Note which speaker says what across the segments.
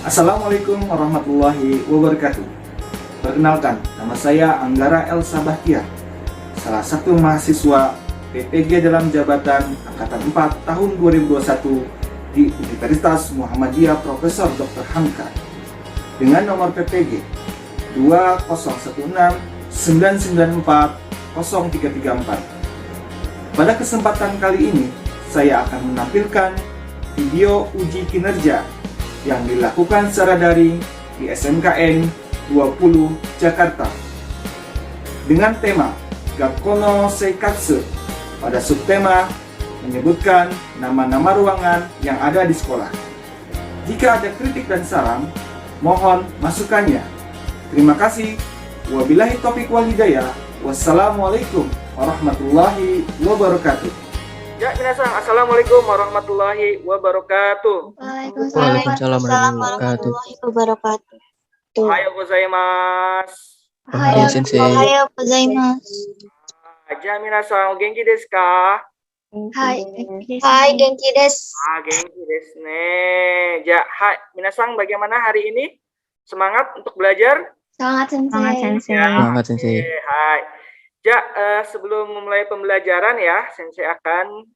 Speaker 1: Assalamualaikum warahmatullahi wabarakatuh. Perkenalkan, nama saya Anggara Elsa Bahtiar, salah satu mahasiswa PPG dalam jabatan Angkatan 4 tahun 2021 di Universitas Muhammadiyah Profesor Dr. Hamka dengan nomor PPG 2016994034. Pada kesempatan kali ini, saya akan menampilkan video uji kinerja yang dilakukan secara daring di SMKN 20 Jakarta dengan tema Gakkono Seikatsu pada subtema menyebutkan nama-nama ruangan yang ada di sekolah. Jika ada kritik dan saran, mohon masukannya. Terima kasih. Wabillahi taufiq wal hidayah. Wassalamualaikum warahmatullahi wabarakatuh. Ya, minasan, assalamualaikum warahmatullahi wabarakatuh.
Speaker 2: Waalaikumsalam warahmatullahi wabarakatuh.
Speaker 1: Ohayo gozaimasu.
Speaker 2: Ohayo sensei.
Speaker 3: Ohayo gozaimasu.
Speaker 1: Ja, minasan, o genki desu ka?
Speaker 3: Hai, genki desu.
Speaker 1: Genki desu ne. Ja, hai, minasan, bagaimana hari ini? Semangat untuk belajar?
Speaker 3: Semangat sensei.
Speaker 2: Semangat sensei.
Speaker 1: Hai. Ja, sebelum memulai pembelajaran ya, sensei akan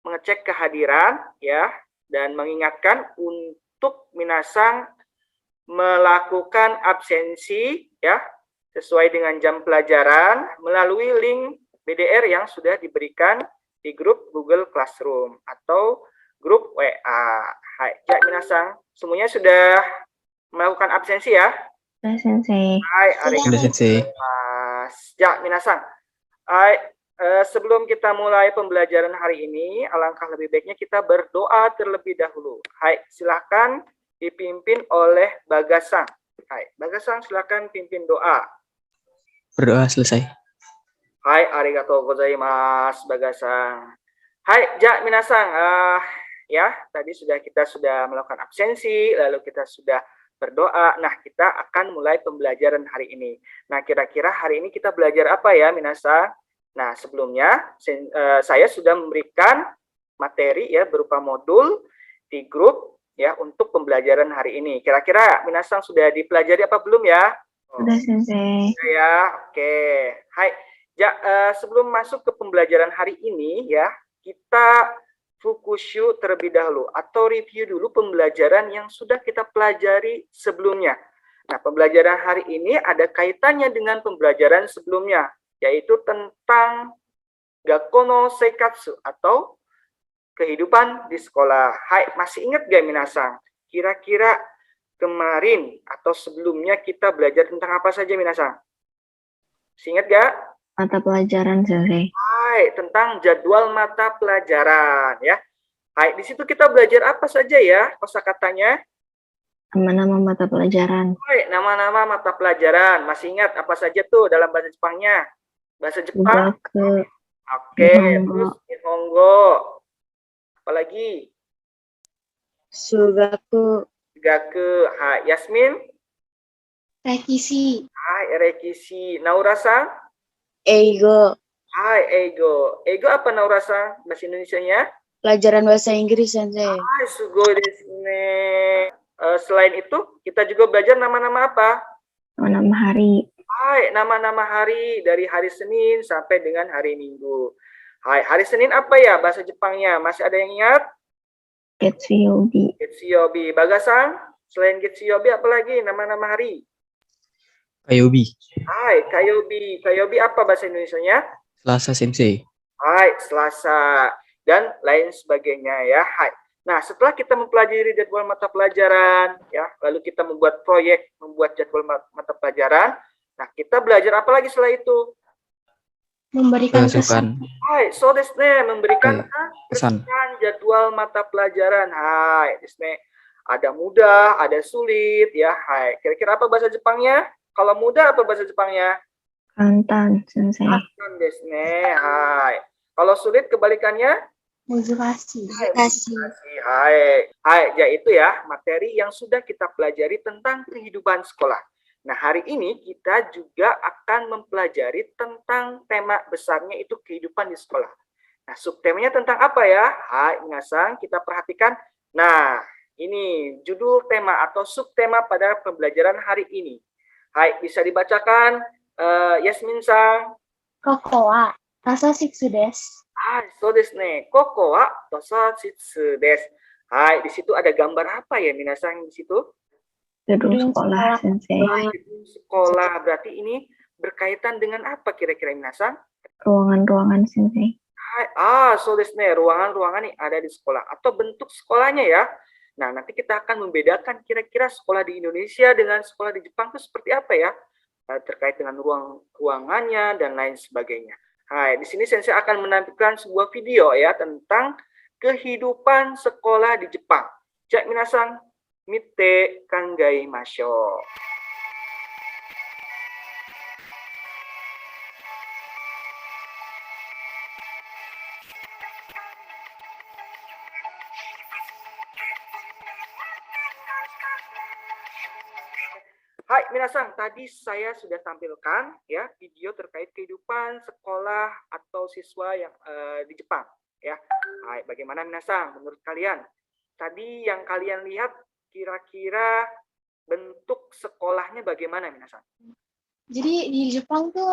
Speaker 1: mengecek kehadiran ya dan mengingatkan untuk minasang melakukan absensi ya sesuai dengan jam pelajaran melalui link BDR yang sudah diberikan di grup Google Classroom atau grup WA. Hai, ja, minasang semuanya sudah melakukan absensi ya?
Speaker 3: Sudah sensei.
Speaker 1: Hai,
Speaker 2: Sudah sensei.
Speaker 1: Ya, minasang. Sebelum kita mulai pembelajaran hari ini, alangkah lebih baiknya kita berdoa terlebih dahulu. Hai, silakan dipimpin oleh Bagasang. Hai, Bagasang silakan pimpin doa.
Speaker 2: Berdoa selesai.
Speaker 1: Hai, arigatou gozaimasu, Bagasang. Hai, ja, minasang. Ya, tadi kita sudah melakukan absensi, lalu kita sudah berdoa. Nah, kita akan mulai pembelajaran hari ini. Nah, kira-kira hari ini kita belajar apa ya, minasang? Nah, sebelumnya saya sudah memberikan materi ya berupa modul di grup ya untuk pembelajaran hari ini. Kira-kira minasang sudah dipelajari apa belum ya?
Speaker 3: Sudah sensei.
Speaker 1: Ya, oke. Hai. Ja, sebelum masuk ke pembelajaran hari ini ya, kita fukushu terlebih dahulu atau review dulu pembelajaran yang sudah kita pelajari sebelumnya. Nah, pembelajaran hari ini ada kaitannya dengan pembelajaran sebelumnya, yaitu tentang Gakkono Seikatsu atau kehidupan di sekolah. Hai, masih ingat gak minasang? Kira-kira kemarin atau sebelumnya kita belajar tentang apa saja minasang? Masih ingat gak?
Speaker 3: Mata pelajaran sensei.
Speaker 1: Hai, tentang jadwal mata pelajaran ya. Hai, di situ kita belajar apa saja ya kosakatanya?
Speaker 3: Nama-nama mata pelajaran.
Speaker 1: Hai, nama-nama mata pelajaran. Masih ingat apa saja tuh dalam bahasa Jepangnya? Bahasa Jepang?
Speaker 3: Ugaku.
Speaker 1: Oke,
Speaker 3: Nihongo.
Speaker 1: terus Nihongo. Apalagi?
Speaker 3: Sugaku.
Speaker 1: Gaku. Hai, Yasmin?
Speaker 3: Rekisi.
Speaker 1: Hai, Rekishi. Naura-san?
Speaker 3: Eigo.
Speaker 1: Hai, Eigo. Eigo apa Naura-san? Bahasa Indonesianya?
Speaker 3: Pelajaran bahasa Inggris sensei.
Speaker 1: Hai, sugoi desu ne. Selain itu, kita juga belajar nama-nama apa?
Speaker 3: Nama hari.
Speaker 1: Hai, nama-nama hari dari hari Senin sampai dengan hari Minggu. Hai, hari Senin apa ya bahasa Jepangnya? Masih ada yang ingat?
Speaker 3: Getsuyobi.
Speaker 1: Getsuyobi. Bagasang, selain Getsuyobi apa lagi nama-nama hari?
Speaker 2: Kayobi.
Speaker 1: Hai, Kayobi. Kayobi apa bahasa Indonesianya?
Speaker 2: Selasa sensei.
Speaker 1: Hai, Selasa. Dan lain sebagainya ya. Hai. Nah, setelah kita mempelajari jadwal mata pelajaran, ya, lalu kita membuat proyek, membuat jadwal mata pelajaran. Nah, kita belajar apa lagi setelah itu?
Speaker 3: Memberikan
Speaker 2: Kesukaan.
Speaker 1: Hai, so desu ne, memberikan
Speaker 2: Pesan.
Speaker 1: jadwal mata pelajaran. Hai, desu ne. Ada mudah, ada sulit, ya. Hai, kira-kira apa bahasa Jepangnya? Kalau mudah apa bahasa Jepangnya?
Speaker 3: Kantan sensei.
Speaker 1: Kantan desu ne. Hai. Kalau sulit kebalikannya?
Speaker 3: Motivasi.
Speaker 1: Hai, yaitu ya materi yang sudah kita pelajari tentang kehidupan sekolah. Nah, hari ini kita juga akan mempelajari tentang tema besarnya itu kehidupan di sekolah. Nah, subtemanya tentang apa ya? Hai, minasang, kita perhatikan. Nah, Ini judul tema atau subtema pada pembelajaran hari ini. Hai, bisa dibacakan Yasmin-san.
Speaker 3: Kokoa, rasa shitsu desu.
Speaker 1: Hai, so desu ne. Koko wa tosa shitsu desu. Hai, di situ ada gambar apa ya, minasan di situ?
Speaker 3: Gedung sekolah, Sensei.
Speaker 1: Gedung sekolah. Berarti ini berkaitan dengan apa kira-kira, minasan?
Speaker 3: Ruangan-ruangan, Sensei.
Speaker 1: Hai, so desu ne. Ruangan-ruangan nih ada di sekolah atau bentuk sekolahnya ya. Nah, nanti kita akan membedakan kira-kira sekolah di Indonesia dengan sekolah di Jepang itu seperti apa ya, terkait dengan ruangannya dan lain sebagainya. Hai, di sini Sensei akan menampilkan sebuah video ya tentang kehidupan sekolah di Jepang. Cak minasan, mite kangai masho. Hai minasan, tadi saya sudah tampilkan ya video terkait kehidupan sekolah atau siswa yang di Jepang ya. Hai, bagaimana minasan menurut kalian? Tadi yang kalian lihat kira-kira bentuk sekolahnya bagaimana minasan?
Speaker 4: Jadi di Jepang tuh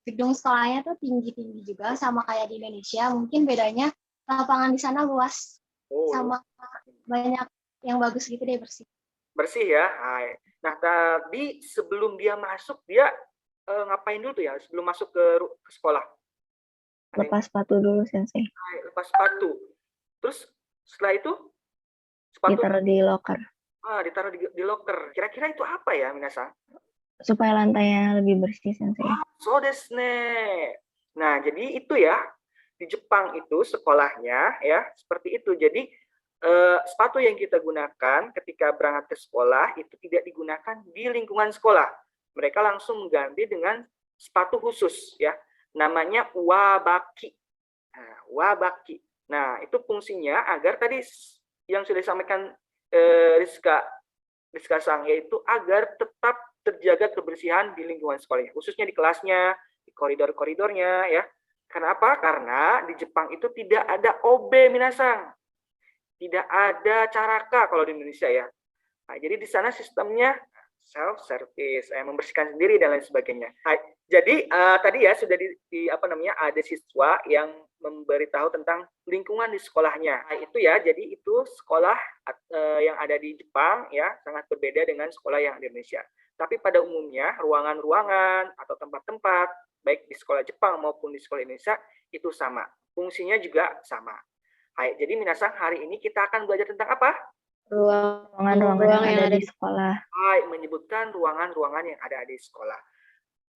Speaker 4: gedung sekolahnya tuh tinggi-tinggi juga sama kayak di Indonesia. Mungkin bedanya lapangan di sana luas sama banyak yang bagus gitu deh, bersih.
Speaker 1: Bersih ya. Hai. Nah, tadi sebelum dia masuk dia ngapain dulu tuh ya sebelum masuk ke sekolah?
Speaker 3: Lepas sepatu dulu, Sensei.
Speaker 1: Hai, lepas sepatu. Terus setelah itu sepatu
Speaker 3: Ditaruh di loker.
Speaker 1: Ditaruh di loker. Kira-kira itu apa ya, minasan?
Speaker 3: Supaya lantainya lebih bersih, Sensei.
Speaker 1: So desu ne. Nah, jadi itu ya. Di Jepang itu sekolahnya ya seperti itu. Jadi sepatu yang kita gunakan ketika berangkat ke sekolah itu tidak digunakan di lingkungan sekolah. Mereka langsung mengganti dengan sepatu khusus ya. Namanya wabaki. Nah, wabaki. Nah, itu fungsinya agar tadi yang sudah disampaikan Rizka Sang, yaitu agar tetap terjaga kebersihan di lingkungan sekolahnya, khususnya di kelasnya, di koridor-koridornya ya. Kenapa? Karena di Jepang itu tidak ada OB minasan. Tidak ada caraka kalau di Indonesia ya. Nah, jadi di sana sistemnya self service, membersihkan sendiri dan lain sebagainya. Nah, jadi tadi ya sudah ada siswa yang memberitahu tentang lingkungan di sekolahnya. Nah, itu ya, jadi itu sekolah yang ada di Jepang ya sangat berbeda dengan sekolah yang di Indonesia. Tapi pada umumnya ruangan-ruangan atau tempat-tempat baik di sekolah Jepang maupun di sekolah Indonesia itu sama. Fungsinya juga sama. Hai, jadi minasan hari ini kita akan belajar tentang apa?
Speaker 3: Ruangan-ruangan yang ada di sekolah.
Speaker 1: Hai, menyebutkan ruangan-ruangan yang ada di sekolah.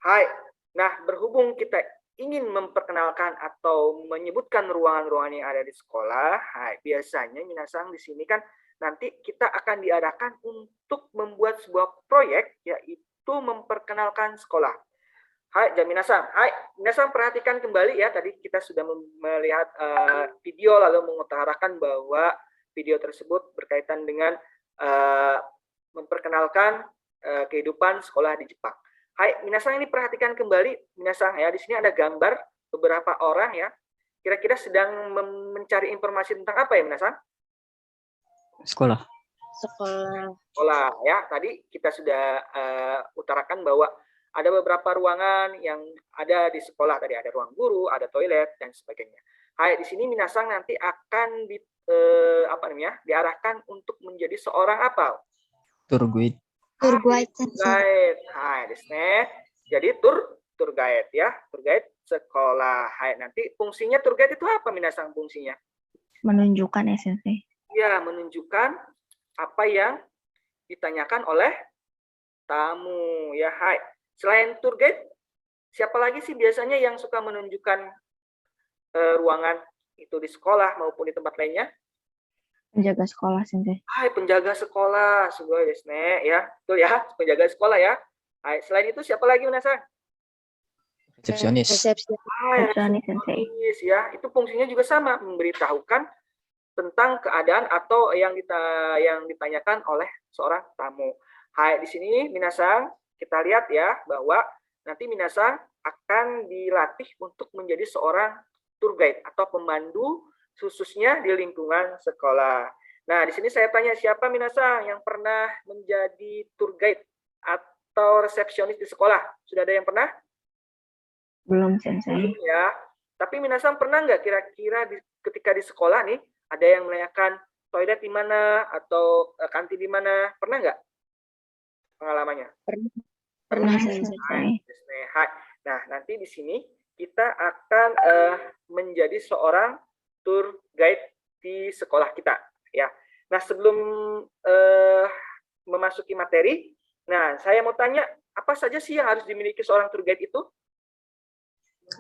Speaker 1: Hai, nah berhubung kita ingin memperkenalkan atau menyebutkan ruangan-ruangan yang ada di sekolah, hai, biasanya minasan di sini kan nanti kita akan diarahkan untuk membuat sebuah proyek yaitu memperkenalkan sekolah. Hai, minasan. Hai, minasan perhatikan kembali ya. Tadi kita sudah melihat video lalu mengutarakan bahwa video tersebut berkaitan dengan memperkenalkan kehidupan sekolah di Jepang. Hai, minasan ini perhatikan kembali, minasan ya. Di sini ada gambar beberapa orang ya. Kira-kira sedang mencari informasi tentang apa ya, minasan?
Speaker 2: Sekolah.
Speaker 1: Sekolah ya. Tadi kita sudah utarakan bahwa ada beberapa ruangan yang ada di sekolah tadi, ada ruang guru, ada toilet dan sebagainya. Hai, di sini minasan nanti akan diarahkan untuk menjadi seorang apa?
Speaker 2: Tour guide.
Speaker 4: Tour guide.
Speaker 1: Hai, jadi tour guide ya, tour guide sekolah. Hai, nanti fungsinya tour guide itu apa minasan fungsinya?
Speaker 3: Menunjukkan ya, Sensei.
Speaker 1: Ya, menunjukkan apa yang ditanyakan oleh tamu ya. Hai. Selain tour guide, siapa lagi sih biasanya yang suka menunjukkan ruangan itu di sekolah maupun di tempat lainnya?
Speaker 3: Penjaga sekolah, Sensei.
Speaker 1: Hai, penjaga sekolah, sugoi desu ne, ya. Betul ya, penjaga sekolah ya. Hai, selain itu siapa lagi minasan?
Speaker 2: Resepsionis.
Speaker 1: Hai, resepsionis ya. Itu fungsinya juga sama, memberitahukan tentang keadaan atau yang ditanyakan oleh seorang tamu. Hai, di sini minasan kita lihat ya bahwa nanti minasan akan dilatih untuk menjadi seorang tour guide atau pemandu khususnya di lingkungan sekolah. Nah, di sini saya tanya siapa minasang yang pernah menjadi tour guide atau resepsionis di sekolah? Sudah ada yang pernah?
Speaker 3: Belum sensei.
Speaker 1: Ya. Tapi minasang pernah nggak kira-kira ketika di sekolah nih ada yang menanyakan toilet di mana atau kantin di mana? Pernah nggak pengalamannya?
Speaker 3: Pernah
Speaker 4: sensei.
Speaker 3: sensei.
Speaker 1: Hai. Nah, nanti di sini kita akan menjadi seorang tour guide di sekolah kita, ya. Nah, sebelum memasuki materi, nah saya mau tanya apa saja sih yang harus dimiliki seorang tour guide itu?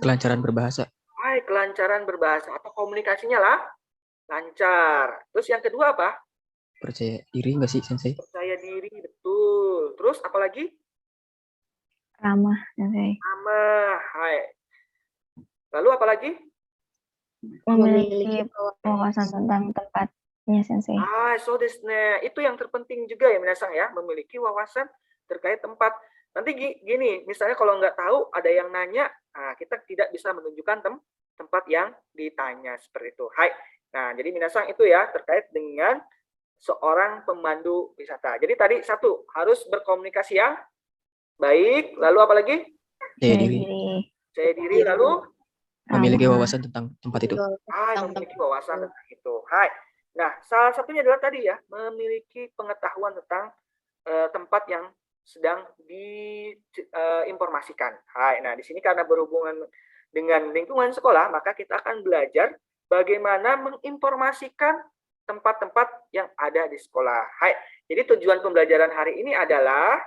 Speaker 2: Kelancaran berbahasa.
Speaker 1: Hai, kelancaran berbahasa atau komunikasinya lah lancar. Terus yang kedua apa?
Speaker 2: Percaya diri nggak sih, Sensei?
Speaker 1: Percaya diri, betul. Terus apalagi?
Speaker 3: Ramah sensei.
Speaker 1: Ramah. Hai. Lalu apalagi?
Speaker 3: Memiliki wawasan tentang tempatnya sensei.
Speaker 1: So desu ne. Itu yang terpenting juga ya minasang ya, memiliki wawasan terkait tempat. Nanti gini, misalnya kalau nggak tahu ada yang nanya, nah kita tidak bisa menunjukkan tempat yang ditanya seperti itu. Hai. Nah, jadi minasang itu ya terkait dengan seorang pemandu wisata. Jadi tadi satu, harus berkomunikasi yang baik, lalu apalagi?
Speaker 2: Percaya diri.
Speaker 1: Percaya diri, lalu
Speaker 2: Memiliki
Speaker 3: Ramah.
Speaker 2: wawasan tentang tempat itu.
Speaker 1: memiliki wawasan tentang itu. Hai. Nah, salah satunya adalah tadi ya, memiliki pengetahuan tentang tempat yang sedang diinformasikan. Hai. Nah, di sini karena berhubungan dengan lingkungan sekolah, maka kita akan belajar bagaimana menginformasikan tempat-tempat yang ada di sekolah. Hai. Jadi tujuan pembelajaran hari ini adalah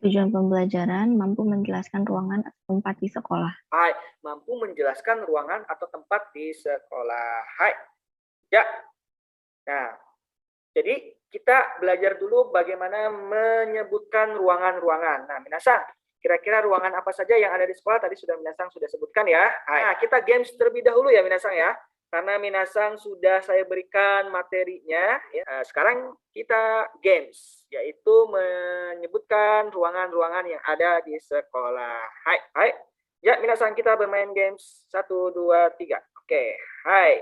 Speaker 3: Tujuan pembelajaran mampu menjelaskan ruangan atau tempat di sekolah.
Speaker 1: hai, mampu menjelaskan ruangan atau tempat di sekolah. Hai. Ya. Nah, jadi kita belajar dulu bagaimana menyebutkan ruangan-ruangan. Nah, minasang, kira-kira ruangan apa saja yang ada di sekolah tadi sudah minasang sudah sebutkan ya. Nah, kita games terlebih dahulu ya minasang ya. Karena minasang sudah saya berikan materinya, ya. Sekarang kita games, yaitu menyebutkan ruangan-ruangan yang ada di sekolah. Hai, hai. Ya, minasang kita bermain games 1, 2, 3. Oke, hai.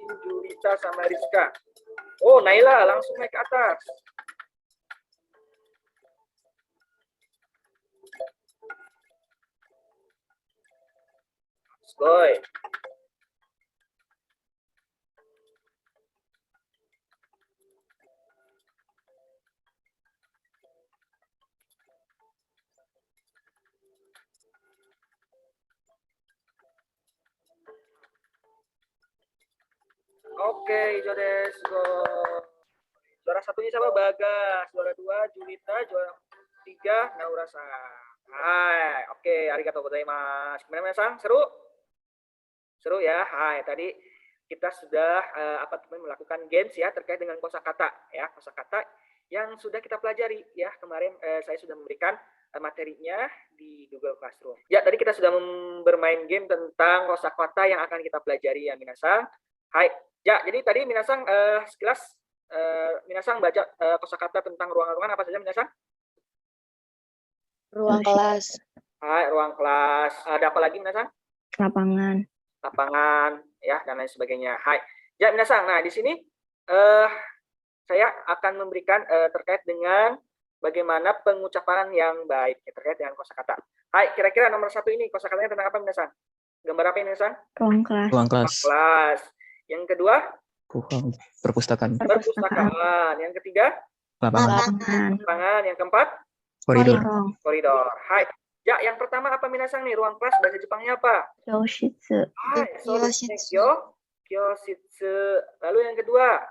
Speaker 1: Julita sama Rizka. Oh, Naila langsung naik ke atas. Boy. Oke, Jodes. Go. Juara satunya siapa? Bagas. Juara 2 Julita. Juara 3 Naurasa. Hai, oke, arigatou gozaimasu. Gimana Sang? Seru? Seru ya. Hai, tadi kita sudah melakukan games ya terkait dengan kosakata ya, kosakata yang sudah kita pelajari ya. Kemarin saya sudah memberikan materinya di Google Classroom. Ya, tadi kita sudah bermain game tentang kosakata yang akan kita pelajari ya, minasang. Hai. Ya, jadi tadi minasang sekilas minasang baca kosakata tentang ruangan-ruangan apa saja minasang?
Speaker 4: Ruang kelas.
Speaker 1: Hai, ruang kelas. Ada apa lagi minasang?
Speaker 3: Lapangan.
Speaker 1: Lapangan ya dan lain sebagainya. Hai. Ya, minasang. Nah, di sini saya akan memberikan terkait dengan bagaimana pengucapan yang baik ya, terkait dengan kosakata. Hai, kira-kira nomor 1 ini kosakatanya tentang apa minasang? Gambar apa ini minasang?
Speaker 3: Ruang kelas.
Speaker 2: Ruang kelas.
Speaker 1: Kelas. Yang kedua?
Speaker 2: Ruang perpustakaan.
Speaker 1: Perpustakaan. Yang ketiga?
Speaker 2: Lapangan.
Speaker 1: Lapangan. Yang keempat?
Speaker 2: Koridor.
Speaker 1: Koridor. Hai. Ya, yang pertama apa minasang nih? Ruang kelas bahasa Jepangnya apa?
Speaker 3: Kyoshitsu.
Speaker 1: Hai, Kyoshitsu. Lalu yang kedua?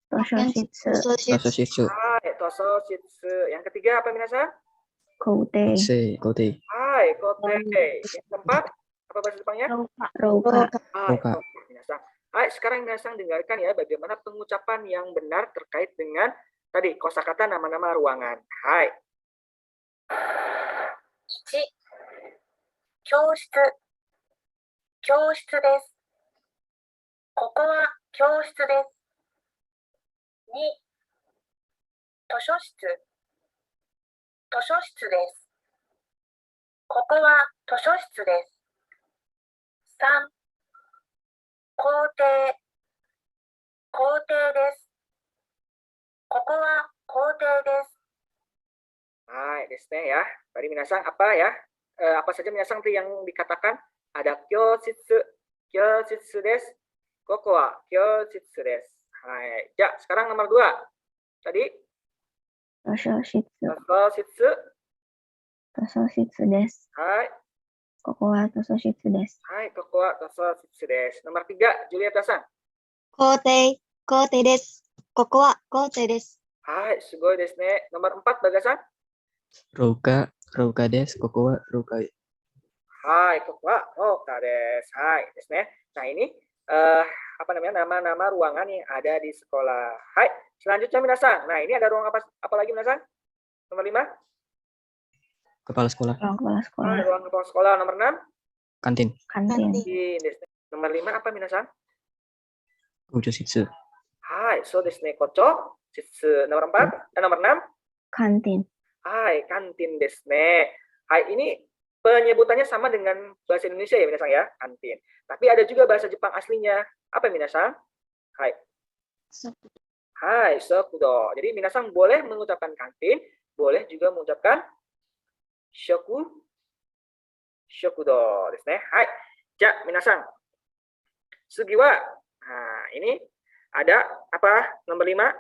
Speaker 3: Toshositsu.
Speaker 2: Toshositsu.
Speaker 1: Hai, Toshositsu. Yang ketiga apa minasang?
Speaker 3: Koute.
Speaker 2: Kote.
Speaker 1: Hai, kote. Yang keempat apa bahasa Jepangnya?
Speaker 3: Rouka.
Speaker 1: Hai,
Speaker 2: Rouka.
Speaker 1: minasang. Hai, sekarang minasang dengarkan ya bagaimana pengucapan yang benar terkait dengan tadi kosakata nama-nama ruangan. Hai.
Speaker 5: 1、教室、教室です。ここは教室です。2、図書室、図書室です。ここは図書室です。3、校庭、校庭です。ここは校庭です。
Speaker 1: Hai, desu ne ya. Tadi minasang apa ya? Apa saja minasang tuh yang dikatakan? Ada kyoshitsu, kyoshitsu desu. Koko wa kyoshitsu desu. Hai. Ya, sekarang nomor 2. Tadi
Speaker 3: Tososhitsu.
Speaker 1: tososhitsu.
Speaker 3: Tososhitsu desu.
Speaker 1: Hai.
Speaker 3: Koko wa tososhitsu desu.
Speaker 1: Hai, koko wa tososhitsu desu. Nomor 3, Julieta-san.
Speaker 4: 校庭、校庭です。ここは校庭です。
Speaker 1: Hai, sugoi desu ne. Nomor 4, Bagasan.
Speaker 2: Rouka, rouka desu. Koko wa rouka.
Speaker 1: Hai, koko wa rouka desu. Hai, desu ne. Nah, ini apa namanya? Nama-nama ruangan yang ada di sekolah. Hai, selanjutnya minasang. Nah, ini ada ruang apa lagi minasang? Nomor 5.
Speaker 2: Kepala sekolah.
Speaker 3: Ruang kepala sekolah.
Speaker 1: Hai, ruang kepala sekolah. Nomor 6.
Speaker 2: Kantin.
Speaker 3: Kantin.
Speaker 1: Desu ne. Nomor 5 apa minasang?
Speaker 2: Ujoshitsu.
Speaker 1: Hai, so desu ne. Kocho shitsu. Nomor 4. Nomor 6.
Speaker 3: Kantin.
Speaker 1: Hai, kantin desu ne. Hai, ini penyebutannya sama dengan bahasa Indonesia ya minasang ya, kantin. Tapi ada juga bahasa Jepang aslinya. Apa minasang? Hai. Hai, sokudo. Jadi minasang boleh mengucapkan kantin, boleh juga mengucapkan shokudo desu ne. Hai. Ja, minasang. Sugi wa. Nah, ini ada apa? Nomor 5.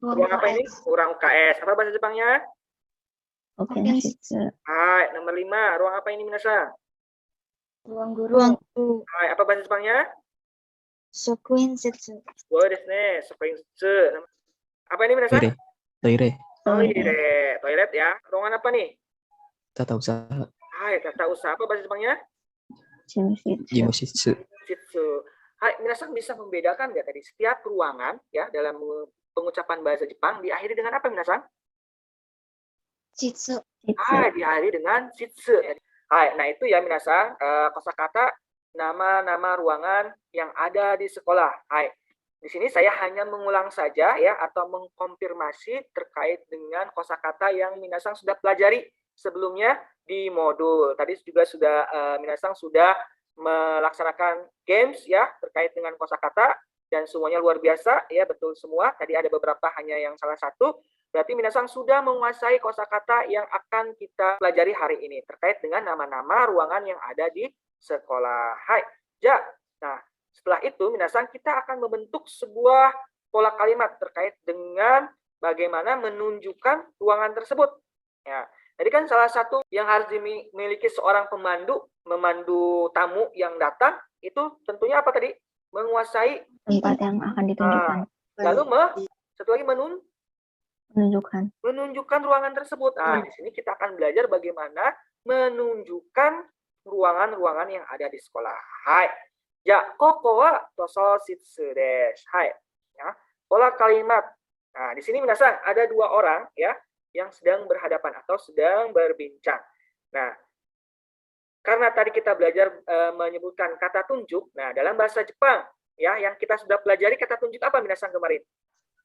Speaker 1: Ruang apa ini? Ruang UKS. Apa bahasa Jepangnya?
Speaker 3: Okenshitsu.
Speaker 1: Hai, nomor 5. Ruang apa ini minasang?
Speaker 4: Ruang guru.
Speaker 1: Hai, apa bahasa Jepangnya?
Speaker 4: Shokuinsetsu.
Speaker 1: Boleh desu ne. Shokuinsetsu. Apa ini minasang?
Speaker 2: Toire. Toire.
Speaker 1: Toilet. Toilet ya. Ruangan apa nih?
Speaker 2: Tata usaha.
Speaker 1: Hai, tata usaha. Apa bahasa Jepangnya?
Speaker 3: Jimushitsu.
Speaker 2: Jimoshitsu.
Speaker 1: Shitsu. Hai, minasang bisa membedakan nggak tadi? Setiap ruangan ya dalam pengucapan bahasa Jepang diakhiri dengan apa minasang?
Speaker 4: Shitsu.
Speaker 1: Hai, diakhiri dengan shitsu. Hai, nah itu ya minasang kosakata nama-nama ruangan yang ada di sekolah. Hai, di sini saya hanya mengulang saja ya atau mengkonfirmasi terkait dengan kosakata yang minasang sudah pelajari sebelumnya di modul. Tadi juga sudah minasang sudah melaksanakan games ya terkait dengan kosakata dan semuanya luar biasa ya, betul semua. Tadi ada beberapa hanya yang salah satu. Berarti minasang sudah menguasai kosakata yang akan kita pelajari hari ini terkait dengan nama-nama ruangan yang ada di sekolah. Hai, ja. Nah, setelah itu minasang kita akan membentuk sebuah pola kalimat terkait dengan bagaimana menunjukkan ruangan tersebut. Ya, jadi kan salah satu yang harus dimiliki seorang memandu tamu yang datang itu tentunya apa tadi? Menguasai
Speaker 3: Tempat yang akan ditunjukkan.
Speaker 1: lalu satu lagi menunjukkan ruangan tersebut. Nah, di sini kita akan belajar bagaimana menunjukkan ruangan-ruangan yang ada di sekolah. Hai. Ya, koko wa tososhitsu desu. Hai. Ya, pola kalimat. Nah, di sini minasang ada 2 orang ya yang sedang berhadapan atau sedang berbincang. Nah, karena tadi kita belajar menyebutkan kata tunjuk. Nah, dalam bahasa Jepang ya yang kita sudah pelajari kata tunjuk apa minasang kemarin?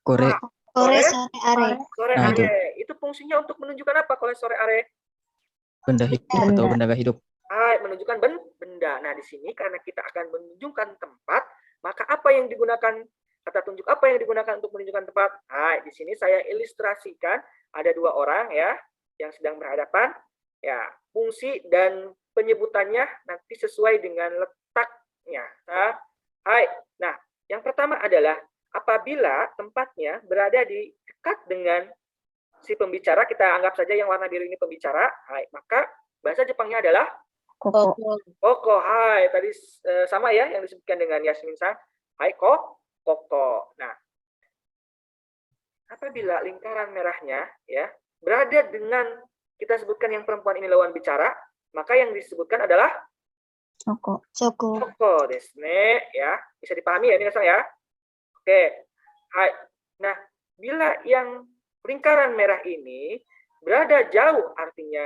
Speaker 2: Kore.
Speaker 4: Kore sore are.
Speaker 1: Sore
Speaker 2: Nah,
Speaker 1: are. Itu fungsinya untuk menunjukkan apa kalau sore are?
Speaker 2: Benda hidup atau benda gak hidup.
Speaker 1: Hai, menunjukkan benda. Nah, di sini karena kita akan menunjukkan tempat, maka apa yang digunakan kata tunjuk apa yang digunakan untuk menunjukkan tempat? Hai, di sini saya ilustrasikan ada 2 orang ya yang sedang berhadapan. Ya, fungsi dan penyebutannya nanti sesuai dengan letaknya. Nah, hai. Nah, yang pertama adalah apabila tempatnya berada di dekat dengan si pembicara, kita anggap saja yang warna biru ini pembicara, hai, maka bahasa Jepangnya adalah
Speaker 3: Koko.
Speaker 1: koko. Hai, tadi sama ya yang disebutkan dengan Yasmin-san. Hai, koko. Nah, apabila lingkaran merahnya ya berada dengan kita sebutkan yang perempuan ini lawan bicara, maka yang disebutkan adalah
Speaker 3: Soko.
Speaker 1: koko desu ne ya. Bisa dipahami ya minasang ya? Oke. Hai. Nah, bila yang lingkaran merah ini berada jauh artinya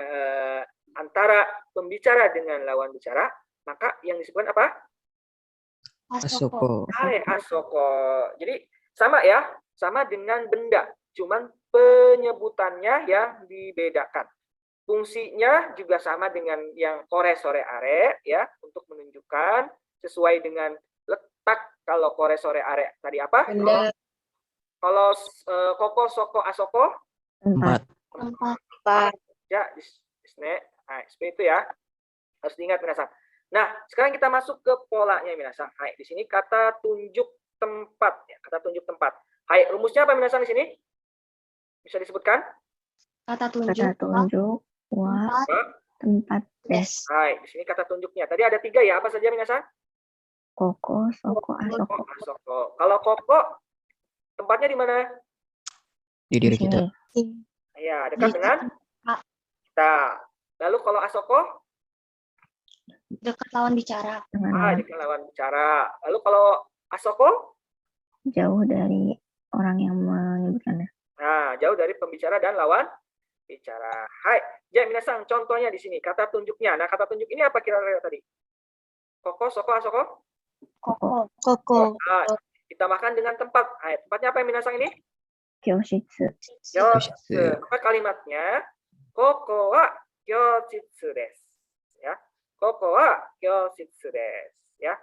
Speaker 1: antara pembicara dengan lawan bicara, maka yang disebutkan apa?
Speaker 2: Asoko.
Speaker 1: Hai, asoko. Jadi sama ya, sama dengan benda, cuman penyebutannya yang dibedakan. Fungsinya juga sama dengan yang kore sore are ya, untuk menunjukkan sesuai dengan letak. Kalau kore sore are tadi apa?
Speaker 6: Benda.
Speaker 1: Kalau koko soko asoko
Speaker 2: Tempat.
Speaker 6: Tempat.
Speaker 1: ya nah, seperti itu ya. Harus diingat minasan. Nah, sekarang kita masuk ke polanya minasan. Hai, di sini kata tunjuk tempat ya, kata tunjuk tempat. Hai, rumusnya apa minasan di sini? Bisa disebutkan?
Speaker 3: Kata
Speaker 4: Kata
Speaker 3: tunjuk wa tempat des.
Speaker 1: Hai, di sini kata tunjuknya. Tadi ada 3 ya. Apa saja minasan?
Speaker 3: Koko, soko, asoko.
Speaker 1: Asoko. Kalau koko tempatnya di mana?
Speaker 2: Di diri kita.
Speaker 1: Ya, dekat dengan kita. Lalu kalau asoko?
Speaker 4: dekat lawan bicara.
Speaker 1: Dekat lawan bicara. Lalu kalau asoko?
Speaker 3: Jauh dari orang yang menyebutkannya.
Speaker 1: Nah, jauh dari pembicara dan lawan bicara. Hai, ya minasan, contohnya di sini kata tunjuknya. Nah, kata tunjuk ini apa kira-kira tadi? Koko, soko, asoko?
Speaker 6: Koko.
Speaker 1: Nah, kita makan dengan tempat. Hai, tempatnya apa minasan ini?
Speaker 3: Kyoshitsu.
Speaker 1: Kyoshitsu. Maka kalimatnya koko wa kyoshitsu desu. Ya. Koko wa kyoshitsu desu. Ya.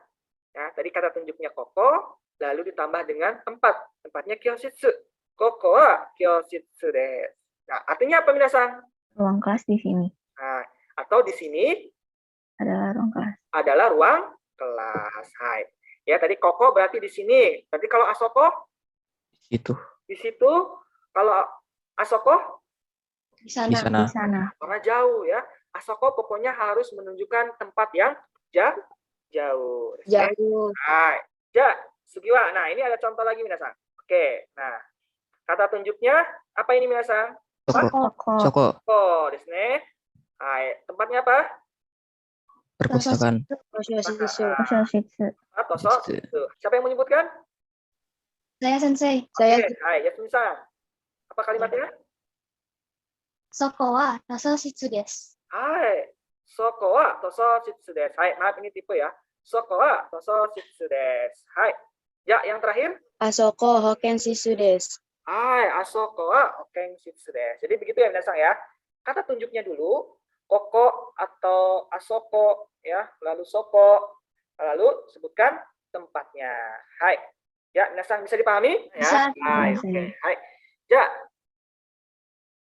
Speaker 1: Nah, tadi kata tunjuknya koko, lalu ditambah dengan tempat. Tempatnya kyoshitsu. Koko wa kyoshitsu desu. Nah, artinya apa minasan?
Speaker 3: Ruang kelas di sini
Speaker 1: Nah, atau di sini
Speaker 3: adalah ruang kelas.
Speaker 1: adalah ruang kelas. Hai. Ya, tadi koko berarti di sini. Berarti kalau asoko
Speaker 2: Itu.
Speaker 1: di situ, kalau asoko
Speaker 4: Di sana.
Speaker 2: Di sana.
Speaker 3: Di sana.
Speaker 1: karena jauh ya. Asoko pokoknya harus menunjukkan tempat yang jauh.
Speaker 6: Jauh.
Speaker 1: Hai. Ja, sugiwa. Nah, ini ada contoh lagi minasan. Oke. Nah, kata tunjuknya apa ini minasan?
Speaker 2: Soko.
Speaker 3: Koko.
Speaker 2: Soko.
Speaker 1: Oh, desu ne. Hai. Tempatnya apa?
Speaker 2: Perpustakaan.
Speaker 3: Kyoshitsu.
Speaker 1: Toso. Siapa yang menyebutkan?
Speaker 4: Saya sensei.
Speaker 6: Saya
Speaker 1: Oke, hai, Yasmin-san. Apa kalimatnya?
Speaker 4: Soko wa tososhitsu desu.
Speaker 1: Hai. Soko wa tososhitsu desu. Hai, maaf ini tipe ya. Soko wa tososhitsu desu. Hai. Ya, yang terakhir.
Speaker 6: Asoko Hoken Shisu desu.
Speaker 1: Hai, asoko wa hoken shitsu desu. Jadi begitu ya minasan ya. Kata tunjuknya dulu, koko atau asoko ya, lalu soko, lalu sebutkan tempatnya. Hai. Ya, minasan bisa dipahami?
Speaker 4: Bisa.
Speaker 1: Ya. Hai,
Speaker 3: Bisa.
Speaker 1: oke. Hai. Ya.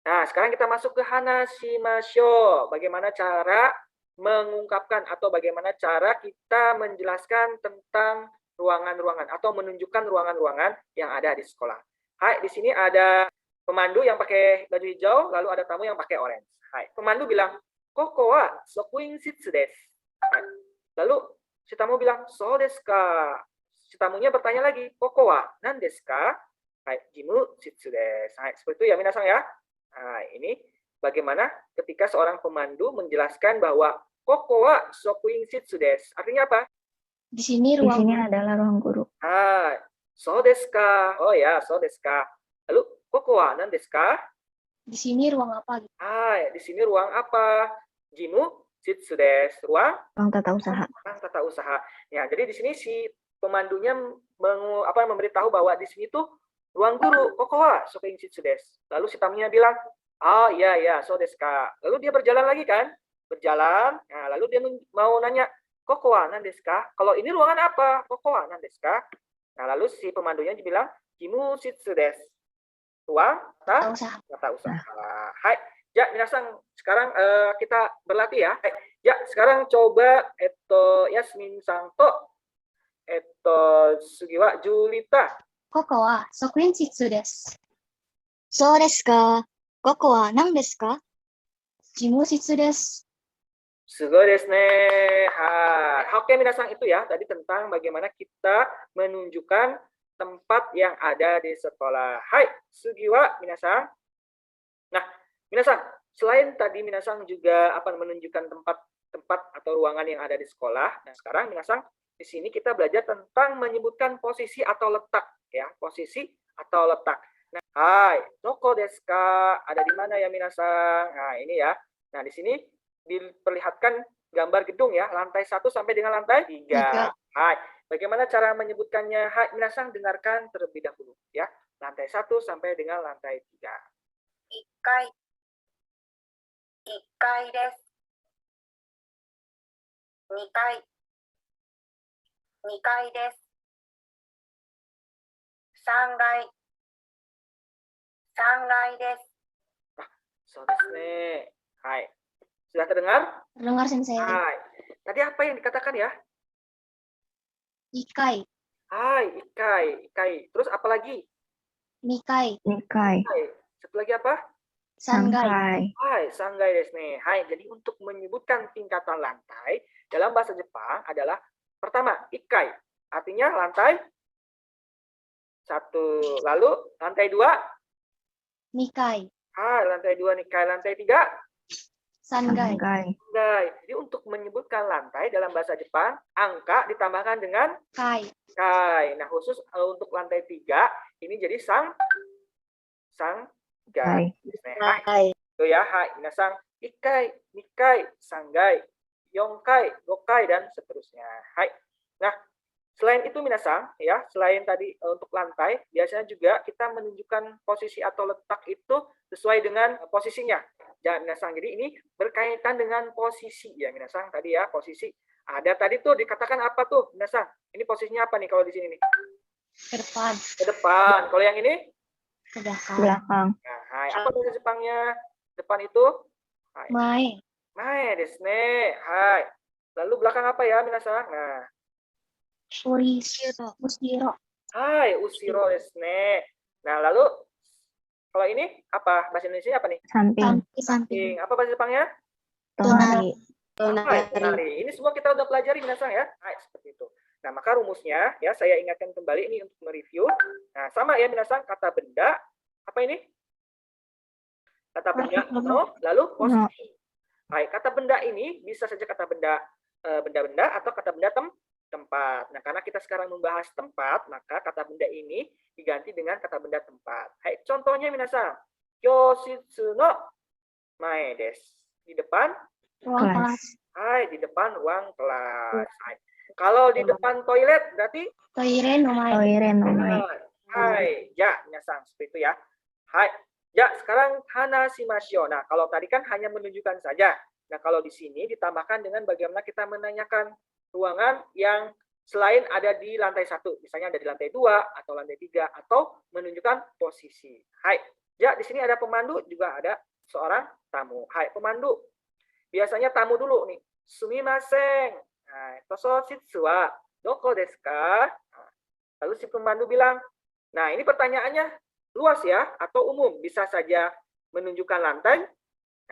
Speaker 1: Nah, sekarang kita masuk ke hanashimashou. Bagaimana cara mengungkapkan atau bagaimana cara kita menjelaskan tentang ruangan-ruangan atau menunjukkan ruangan-ruangan yang ada di sekolah. Hai, di sini ada pemandu yang pakai baju hijau, lalu ada tamu yang pakai orange. Hai, pemandu bilang, "Koko wa sokuin shitsu desu." Hai. Lalu si tamu bilang, "So desu ka?" Si tamunya bertanya lagi, "Koko wa nan desu ka?" Hai, jimu shitsu desu. Hai, seperti itu ya minasan ya. Nah, ini bagaimana ketika seorang pemandu menjelaskan bahwa koko wa sokuin shitsu desu. Artinya apa?
Speaker 4: Di sini
Speaker 3: Di
Speaker 4: ruang
Speaker 3: sini adalah ruang guru.
Speaker 1: Hai, so desu ka? Oh ya, so desu ka. Lalu, koko wa nan desu ka?
Speaker 4: di sini ruang apa gitu.
Speaker 1: Hai, di sini ruang apa? Jimu shitsu desu. Ruang
Speaker 3: Ruang tata usaha.
Speaker 1: tata usaha. Ya, jadi di sini si pemandunya memberitahu bahwa di sini tuh ruang guru. Koko wa sokuin shitsu desu. Lalu si tamunya bilang, "Oh iya ya, so desu ka." Lalu dia berjalan lagi kan? Berjalan. Nah, lalu dia mau nanya, "Koko wa nan desu ka?" Kalau ini ruangan apa? Koko wa nan desu ka? Nah, lalu si pemandunya bilang, "Jimu shitsu desu." Ruang
Speaker 4: Tata usaha.
Speaker 1: tata usaha. Hai. Ya, minasan, sekarang kita berlatih ya. Hai. Ya, sekarang coba Yasmin Santo, Sugiwa Julita.
Speaker 4: Koko wa sokuin shitsu desu.
Speaker 6: そうですか。ここは何ですか？
Speaker 4: Jimu shitsu desu.
Speaker 1: Sugoi desu ne. Hai. Oke, minasan, itu ya tadi tentang bagaimana kita menunjukkan tempat yang ada di sekolah. Hai, sugiwa minasan. Nah, minasan, selain tadi minasan juga menunjukkan tempat atau ruangan yang ada di sekolah. Nah, sekarang minasan di sini kita belajar tentang menyebutkan posisi atau letak ya, posisi atau letak. Nah, hai, doko desu ka? Ada di mana ya minasan? Nah, ini ya. Nah, di sini diperlihatkan gambar gedung ya, lantai 1 sampai dengan lantai 3. Hai, bagaimana cara menyebutkannya? Hai, minasan dengarkan terlebih dahulu ya. Lantai 1 sampai dengan lantai 3.
Speaker 5: 1階、1階です。2階、2階です。3階、3階です。
Speaker 1: そうですね. Hai. Sudah terdengar?
Speaker 4: Terdengar sensei.
Speaker 1: Hai. Tadi apa yang dikatakan ya?
Speaker 4: Ikai,
Speaker 1: Hai, ikai, ikai. Terus apa lagi?
Speaker 4: nikai,
Speaker 3: Nikai.
Speaker 1: Hai. Satu lagi apa?
Speaker 4: sangai.
Speaker 3: Sangkai.
Speaker 1: Hai, sangai desu ne. Hai, jadi untuk menyebutkan tingkatan lantai dalam bahasa Jepang adalah pertama, ikai. Artinya lantai 1. Lalu lantai 2,
Speaker 4: Nikai,
Speaker 1: hai, lantai 2 nikai, lantai 3,
Speaker 4: sangai.
Speaker 3: Sangkai.
Speaker 1: sangai. Jadi untuk menyebutkan lantai dalam bahasa Jepang, angka ditambahkan dengan
Speaker 4: Kai,
Speaker 1: kai. Nah, khusus untuk lantai 3 ini jadi sanggai. Hai. Itu ya, hai. Minasang, ikai, nikai, sanggai, yongkai, gokai, dan seterusnya. Hai. Nah, selain itu minasang, ya, selain tadi untuk lantai, biasanya juga kita menunjukkan posisi atau letak itu sesuai dengan posisinya. Ya, minasang. Jadi ini berkaitan dengan posisi ya, minasang. Tadi ya, posisi. Ada tadi tuh dikatakan apa tuh, minasang? Ini posisinya apa nih kalau di sini nih?
Speaker 4: ke depan,
Speaker 1: Ke depan. Kalau yang ini?
Speaker 4: ke belakang.
Speaker 3: Belakang.
Speaker 1: Nah, hai. Apa bahasa Jepangnya? Depan itu? Hai.
Speaker 4: Mae,
Speaker 1: Mae desu ne. Hai. Lalu belakang apa ya, minasang? Nah,
Speaker 4: usiro,
Speaker 1: hai, usiro desu ne. Nah, lalu kalau ini apa? Bahasa Indonesia apa nih?
Speaker 3: Samping.
Speaker 4: samping,
Speaker 1: Apa bahasa Jepangnya?
Speaker 3: Tonari.
Speaker 1: Hai, tonari. Ini semua kita udah pelajari minasang ya. Hai, seperti itu. Nah, maka rumusnya ya saya ingatkan kembali ini untuk mereview. Nah, sama ya minasang, kata benda. Apa ini? Kata benda no, lalu posisi. Hai, kata benda ini bisa saja kata benda benda-benda atau kata benda tempat. Nah, karena kita sekarang membahas tempat, maka kata benda ini diganti dengan kata benda tempat. Hai, contohnya minasang. Kyoshitsu no mae desu. Di depan,
Speaker 4: ruang
Speaker 3: Kelas.
Speaker 4: kelas,
Speaker 1: hai, di depan ruang kelas. Hai. Kalau di depan toilet berarti
Speaker 4: toire no mae,
Speaker 3: Toire no mae.
Speaker 1: hai, ya, minasang, seperti itu ya. Hai. Ya, sekarang hanashimashou. Nah, kalau tadi kan hanya menunjukkan saja. Nah, kalau di sini ditambahkan dengan bagaimana kita menanyakan ruangan yang selain ada di lantai 1, misalnya ada di lantai 2 atau lantai 3 atau menunjukkan posisi. Hai. Ya, di sini ada pemandu, juga ada seorang tamu. Hai, pemandu. Biasanya tamu dulu nih. Sumimasen. Nah, tososhitsu wa doko desu ka? Lalu si pemandu bilang, nah ini pertanyaannya luas ya atau umum, bisa saja menunjukkan lantai.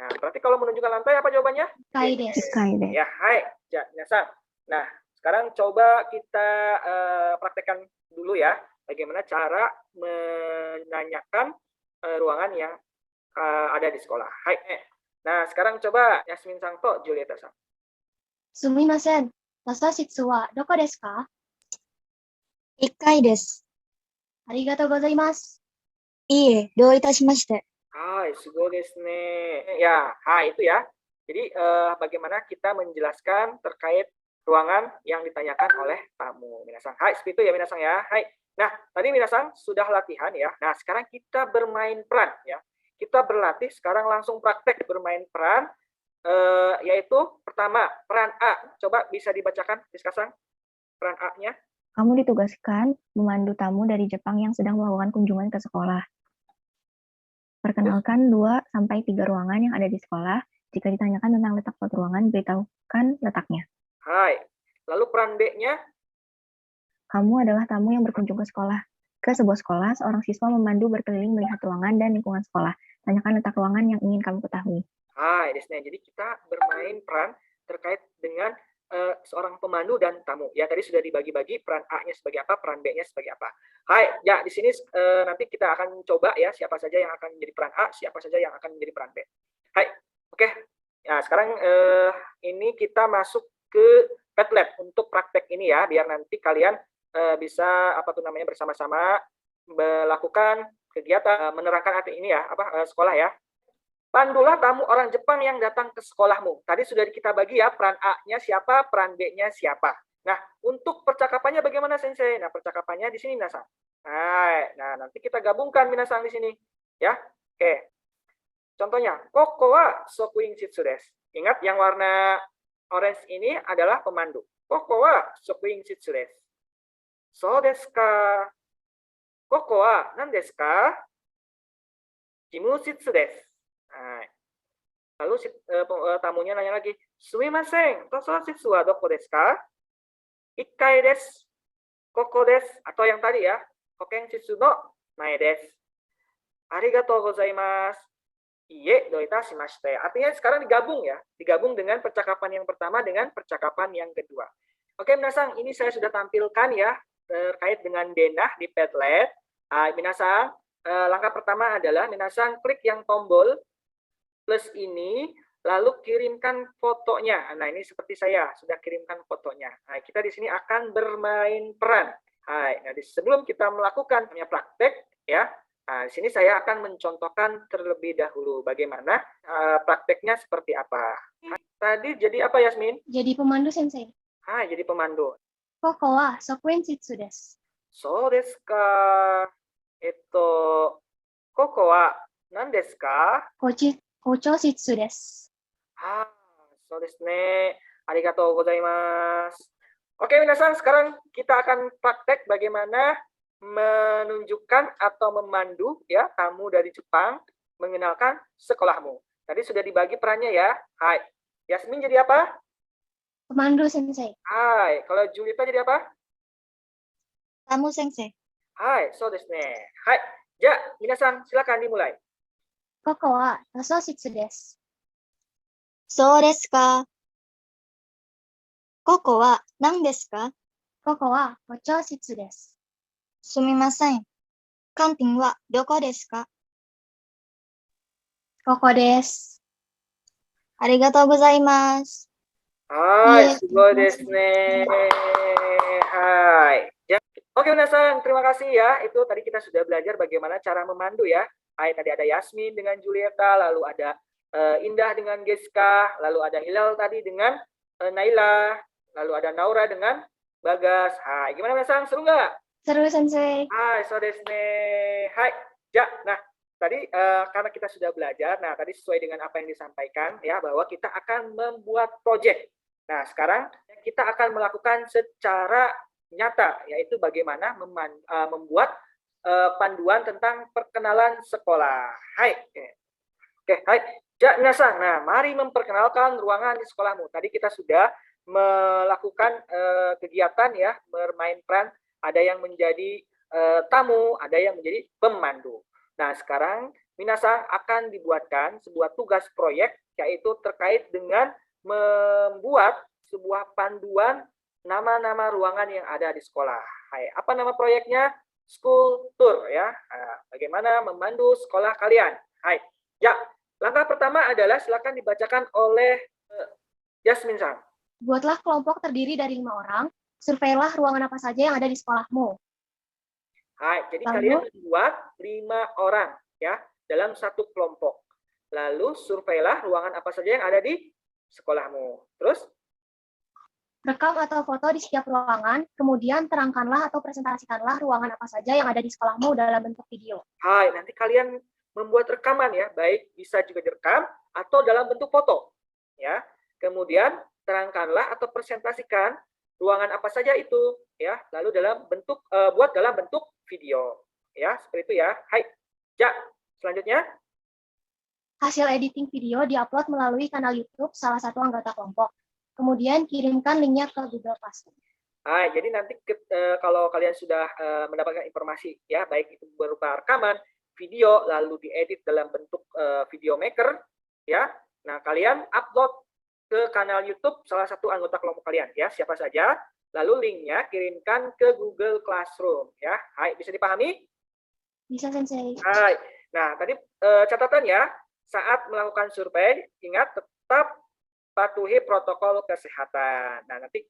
Speaker 1: Nah, berarti kalau menunjukkan lantai apa jawabannya?
Speaker 4: kai desu,
Speaker 3: Ikai de.
Speaker 1: Ya, hai, ya, minasang. Nah, sekarang coba kita praktekkan dulu ya, bagaimana cara menanyakan ruangan yang ada di sekolah. Hai. Nah, sekarang coba Yasmin Sangto, Julieta Sang.
Speaker 4: sumimasen, tososhitsu wa doko desu ka?
Speaker 6: 1階です。
Speaker 4: ありがとうございます。
Speaker 6: いいえ、どういたしまして。
Speaker 1: Hai, sugo desu ne. Ya, hai itu ya. Jadi bagaimana kita menjelaskan terkait ruangan yang ditanyakan oleh tamu. Minasang, hai, seperti itu ya minasang ya. Hai. Nah, tadi minasang sudah latihan ya. Nah, sekarang kita bermain peran ya. Kita berlatih, sekarang langsung praktek bermain peran. Yaitu pertama, peran A. Coba bisa dibacakan, Rizka-san, peran A-nya.
Speaker 3: Kamu ditugaskan memandu tamu dari Jepang yang sedang melakukan kunjungan ke sekolah. Perkenalkan 2-3 ruangan yang ada di sekolah. Jika ditanyakan tentang letak suatu ruangan, beritahukan letaknya.
Speaker 1: Hai. Lalu peran B-nya.
Speaker 3: Kamu adalah tamu yang berkunjung ke sekolah. Ke sebuah sekolah, seorang siswa memandu berkeliling melihat ruangan dan lingkungan sekolah. Tanyakan letak ruangan yang ingin kamu ketahui.
Speaker 1: Hai, Desne. Jadi kita bermain peran terkait dengan seorang pemandu dan tamu. Ya, tadi sudah dibagi-bagi peran A-nya sebagai apa, peran B-nya sebagai apa. Hai, ya di sini nanti kita akan coba ya siapa saja yang akan menjadi peran A, siapa saja yang akan menjadi peran B. Hai, oke. Ya, sekarang ini kita masuk ke Padlet untuk praktek ini ya, biar nanti kalian bisa bersama-sama melakukan kegiatan menerangkan arti ini ya, sekolah ya. Pandulah tamu orang Jepang yang datang ke sekolahmu. Tadi sudah kita bagi ya, peran A-nya siapa, peran B-nya siapa. Nah, untuk percakapannya bagaimana, Sensei? Nah, percakapannya di sini, Minasang. Nah, nanti kita gabungkan, Minasang, di sini. Ya, oke. Contohnya, koko wa sokuinshitsu desu. Ingat yang warna orange ini adalah pemandu. Koko wa sokuinshitsu desu. So desu ka? Koko wa nan desu ka? Jimushitsu desu. Nah, lalu tamunya nanya lagi, sumimasen, tososhitsu wa doko desu ka? Ikkai desu. Koko desu. Atau yang tadi ya, hokenshitsu no mae desu. Arigatou gozaimasu. Iye, doita shimashite. Artinya sekarang digabung dengan percakapan yang pertama dengan percakapan yang kedua. Oke, minasang, ini saya sudah tampilkan ya terkait dengan denah di Padlet. Minasang, langkah pertama adalah minasang klik yang tombol plus ini, lalu kirimkan fotonya. Nah, ini seperti saya sudah kirimkan fotonya. Nah, kita di sini akan bermain peran. Nah, sebelum kita melakukan praktek ya. Nah, di sini saya akan mencontohkan terlebih dahulu bagaimana prakteknya seperti apa. Tadi jadi apa, Yasmin?
Speaker 4: Jadi pemandu, Sensei.
Speaker 1: Jadi pemandu.
Speaker 4: Koko wa sokuinshitsu desu.
Speaker 1: So desu ka? Koko wa nan desu ka?
Speaker 4: Kochoshitsu desu.
Speaker 1: So desu ne. Arigatou gozaimasu. Oke, minasan, sekarang kita akan praktek bagaimana menunjukkan atau memandu ya tamu dari Jepang mengenalkan sekolahmu. Tadi sudah dibagi perannya ya. Hai. Yasmin jadi apa?
Speaker 4: Pemandu, Sensei.
Speaker 1: Hai. Kalau Julita jadi apa?
Speaker 6: Tamu sensei.
Speaker 1: Hai, so desu ne. Hai. Ja, minasan silakan dimulai.
Speaker 4: Koko wa tososhitsu desu.
Speaker 6: So desu ka? Koko wa nan desu ka?
Speaker 4: Koko wa kochoshitsu desu.
Speaker 6: Sumimasen. Kantin wa doko desu ka?
Speaker 4: Koko desu.
Speaker 6: Arigatou gozaimasu.
Speaker 1: Hai,
Speaker 4: Iya,
Speaker 1: sugo desu ne. Hai. Ya. Oke, minasan, terima kasih ya. Itu tadi kita sudah belajar bagaimana cara memandu ya. Hai, tadi ada Yasmin dengan Julieta, lalu ada Indah dengan Geska, lalu ada Hilal tadi dengan Naila, lalu ada Naura dengan Bagas. Hai, gimana minasan? Seru nggak?
Speaker 4: Seru, Sensei.
Speaker 1: Hai, so desu ne. Hai. Ja, nah, tadi karena kita sudah belajar, nah tadi sesuai dengan apa yang disampaikan ya, bahwa kita akan membuat project. Nah, sekarang kita akan melakukan secara nyata, yaitu bagaimana membuat panduan tentang perkenalan sekolah. Hai. Oke, hai. Ja, minasan. Nah, mari memperkenalkan ruangan di sekolahmu. Tadi kita sudah melakukan kegiatan ya, bermain peran. Ada yang menjadi tamu, ada yang menjadi pemandu. Nah, sekarang minasan akan dibuatkan sebuah tugas proyek, yaitu terkait dengan membuat sebuah panduan nama-nama ruangan yang ada di sekolah. Hai, apa nama proyeknya? School Tour ya. Bagaimana memandu sekolah kalian? Hai. Ya, langkah pertama adalah silakan dibacakan oleh Yasmin-san.
Speaker 4: Buatlah kelompok terdiri dari 5 orang. Surveilah ruangan apa saja yang ada di sekolahmu.
Speaker 1: Hai, jadi
Speaker 4: Lalu?
Speaker 1: kalian membuat 5 orang ya dalam satu kelompok. Lalu surveilah ruangan apa saja yang ada di sekolahmu. Terus?
Speaker 4: Rekam atau foto di setiap ruangan, kemudian terangkanlah atau presentasikanlah ruangan apa saja yang ada di sekolahmu dalam bentuk video.
Speaker 1: Hai, nanti kalian membuat rekaman ya, baik bisa juga direkam atau dalam bentuk foto. Ya. Kemudian terangkanlah atau presentasikan ruangan apa saja itu ya, lalu buat dalam bentuk video. Ya, seperti itu ya. Hai. Ja, selanjutnya.
Speaker 4: Hasil editing video diupload melalui kanal YouTube salah satu anggota kelompok. Kemudian kirimkan linknya ke Google Classroom.
Speaker 1: Hai, jadi nanti kalau kalian sudah mendapatkan informasi ya, baik itu berupa rekaman, video, lalu diedit dalam bentuk video maker ya. Nah, kalian upload ke kanal YouTube salah satu anggota kelompok kalian ya, siapa saja. Lalu linknya kirimkan ke Google Classroom ya. Hai, bisa dipahami?
Speaker 4: Bisa, Sensei.
Speaker 1: Hai. Nah, tadi catatan ya, saat melakukan survei ingat tetap patuhi protokol kesehatan. Nah, nanti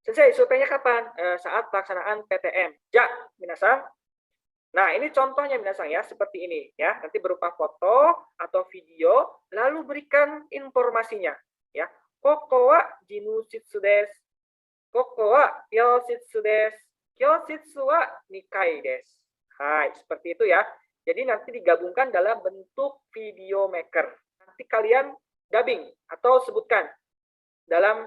Speaker 1: Sensei, surveinya kapan? Saat pelaksanaan PTM. Ja, minasan. Nah, ini contohnya minasan ya, seperti ini ya. Nanti berupa foto atau video, lalu berikan informasinya ya. Koko wa jimushitsu desu. Koko wa yoshitsu desu. Yoshitsu wa 2 kai desu. Hai, seperti itu ya. Jadi nanti digabungkan dalam bentuk video maker. Nanti kalian dubbing atau sebutkan dalam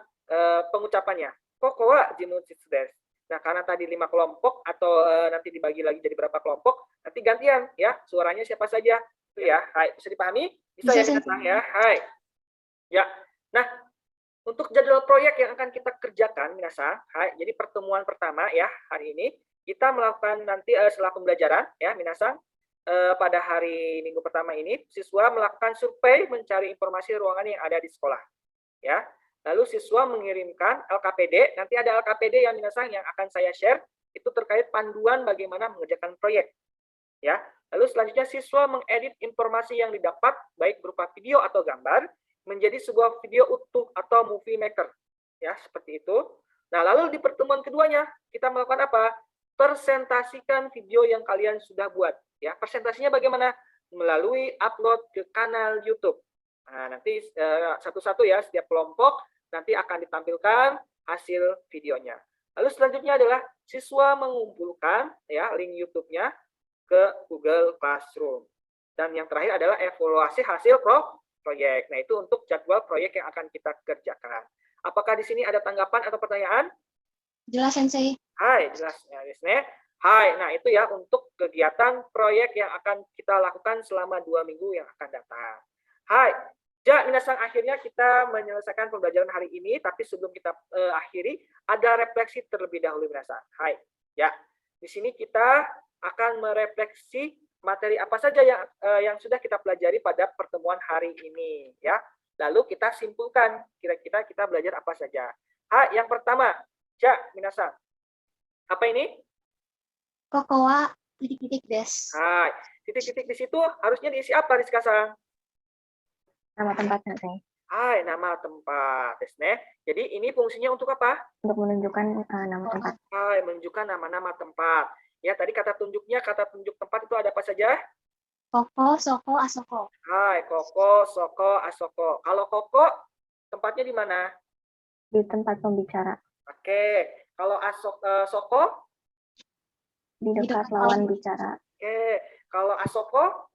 Speaker 1: pengucapannya. Koko wa jimutsu desu. Nah, karena tadi 5 kelompok atau nanti dibagi lagi jadi berapa kelompok, nanti gantian ya, suaranya siapa saja. Itu ya. Hai, bisa dipahami? Bisa ya, Minasang ya. Hai. Ya. Nah, untuk jadwal proyek yang akan kita kerjakan, Minasang, hai, jadi pertemuan pertama ya hari ini kita melakukan nanti setelah pembelajaran ya, Minasang. Pada hari Minggu pertama ini, siswa melakukan survei mencari informasi ruangan yang ada di sekolah. Ya, lalu siswa mengirimkan LKPD. Nanti ada LKPD yang Minasang yang akan saya share itu terkait panduan bagaimana mengerjakan proyek. Ya, lalu selanjutnya siswa mengedit informasi yang didapat baik berupa video atau gambar menjadi sebuah video utuh atau movie maker. Ya, seperti itu. Nah, lalu di pertemuan keduanya kita melakukan apa? Presentasikan video yang kalian sudah buat. Ya, presentasinya bagaimana? Melalui upload ke kanal YouTube. Nah, nanti satu-satu ya, setiap kelompok nanti akan ditampilkan hasil videonya. Lalu selanjutnya adalah siswa mengumpulkan ya link YouTube-nya ke Google Classroom. Dan yang terakhir adalah evaluasi hasil proyek. Nah, itu untuk jadwal proyek yang akan kita kerjakan. Apakah di sini ada tanggapan atau pertanyaan?
Speaker 4: Jelas, Sensei.
Speaker 1: Hai, jelas ya, Desne. Hai, nah itu ya untuk kegiatan proyek yang akan kita lakukan selama 2 minggu yang akan datang. Hai, ja, Minasang, akhirnya kita menyelesaikan pembelajaran hari ini, tapi sebelum kita akhiri, ada refleksi terlebih dahulu, Minasang. Hai, ya, di sini kita akan merefleksi materi apa saja yang sudah kita pelajari pada pertemuan hari ini, ya. Lalu kita simpulkan kira-kira kita belajar apa saja. Hai, yang pertama, ja, Minasang, apa ini?
Speaker 4: Koko wa titik-titik desu.
Speaker 1: Hai, titik-titik di situ harusnya diisi apa, Rizka-san?
Speaker 3: Nama tempat, Sensei.
Speaker 1: Hai, nama tempat, Desne. Jadi ini fungsinya untuk apa?
Speaker 3: Untuk menunjukkan nama tempat.
Speaker 1: Hai, menunjukkan nama-nama tempat. Ya, tadi kata tunjuknya, kata tunjuk tempat itu ada apa saja?
Speaker 4: Koko, soko, asoko.
Speaker 1: Hai, koko, soko, asoko. Kalau koko, tempatnya di mana?
Speaker 3: Di tempat pembicara.
Speaker 1: Oke. Kalau soko?
Speaker 3: Di dekat lawan bicara.
Speaker 1: Oke. Kalau asoko?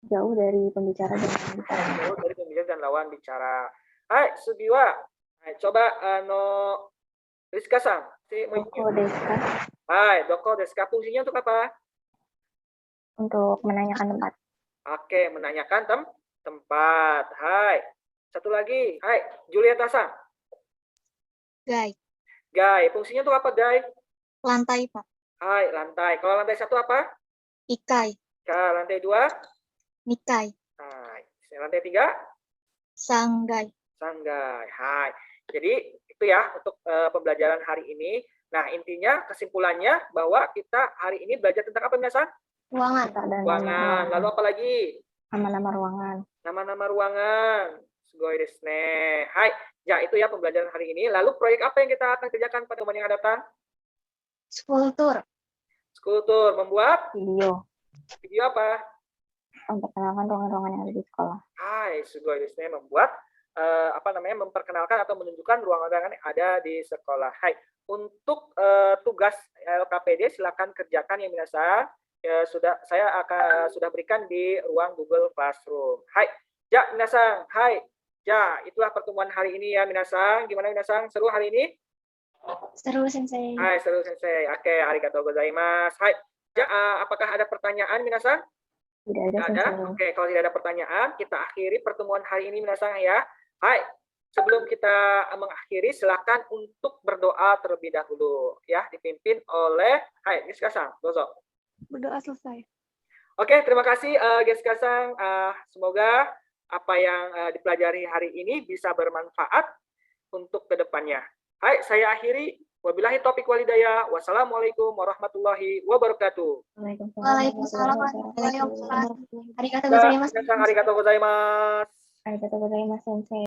Speaker 3: Jauh dari pembicara dan lawan bicara.
Speaker 1: Jauh dari pembicara dan lawan bicara. Hai, Subiwa. Hai, coba Rizka-san.
Speaker 3: Doko deska.
Speaker 1: Hai, doko deska. Fungsinya untuk apa?
Speaker 3: Untuk menanyakan tempat.
Speaker 1: Oke, menanyakan tempat. Hai. Satu lagi. Hai, Julieta-san.
Speaker 6: Gai.
Speaker 1: Gai. Fungsinya untuk apa, Gai?
Speaker 6: Lantai, Pak.
Speaker 1: Hai, lantai. Kalau lantai 1 apa?
Speaker 6: Ikai.
Speaker 1: Lantai 2?
Speaker 6: Nikai.
Speaker 1: Hai. Lantai 3?
Speaker 6: Sanggai.
Speaker 1: Sanggai. Hai. Jadi itu ya untuk pembelajaran hari ini. Nah, intinya kesimpulannya bahwa kita hari ini belajar tentang apa, Minasang?
Speaker 4: Ruangan.
Speaker 1: Ruangan. Lalu apa lagi?
Speaker 3: Nama-nama ruangan.
Speaker 1: Nama-nama ruangan. Sugoi desu ne. Hai. Ya, itu ya pembelajaran hari ini. Lalu proyek apa yang kita akan kerjakan pada momen yang akan datang?
Speaker 4: Skulptur.
Speaker 1: Skulptur. Membuat
Speaker 3: Video.
Speaker 1: video apa?
Speaker 3: Memperkenalkan ruangan-ruangan yang ada di sekolah.
Speaker 1: Hai, sugoi desu ne. Membuat memperkenalkan atau menunjukkan ruangan-ruangan yang ada di sekolah. Hai. Untuk tugas LKPD silakan kerjakan ya Minasang. Ya, sudah berikan di ruang Google Classroom. Hai. Ja, Minasang. Hai. Ja, itulah pertemuan hari ini ya Minasang. Gimana Minasang? Seru hari ini?
Speaker 4: Seru, Sensei.
Speaker 1: Hai, seru Sensei. Oke, arigatou gozaimasu. Hai. Ja, apakah ada pertanyaan Minasang?
Speaker 3: Tidak ada,
Speaker 1: Tidak ada?
Speaker 3: Sensei.
Speaker 1: Oke, kalau tidak ada pertanyaan, kita akhiri pertemuan hari ini Minasang ya. Hai. Sebelum kita mengakhiri, silakan untuk berdoa terlebih dahulu ya, dipimpin oleh Hai, Rizka-san. Dozo.
Speaker 4: Berdoa selesai.
Speaker 1: Oke, terima kasih Rizka-san. Semoga apa yang dipelajari hari ini bisa bermanfaat untuk kedepannya. Hai, saya akhiri. Wabillahi taufiq walhidayah. Wassalamualaikum warahmatullahi wabarakatuh.
Speaker 4: Waalaikumsalam warahmatullahi wabarakatuh. Arigatou gozaimasu.
Speaker 1: Arigatou gozaimasu.
Speaker 3: Arigatou gozaimasu, Sensei.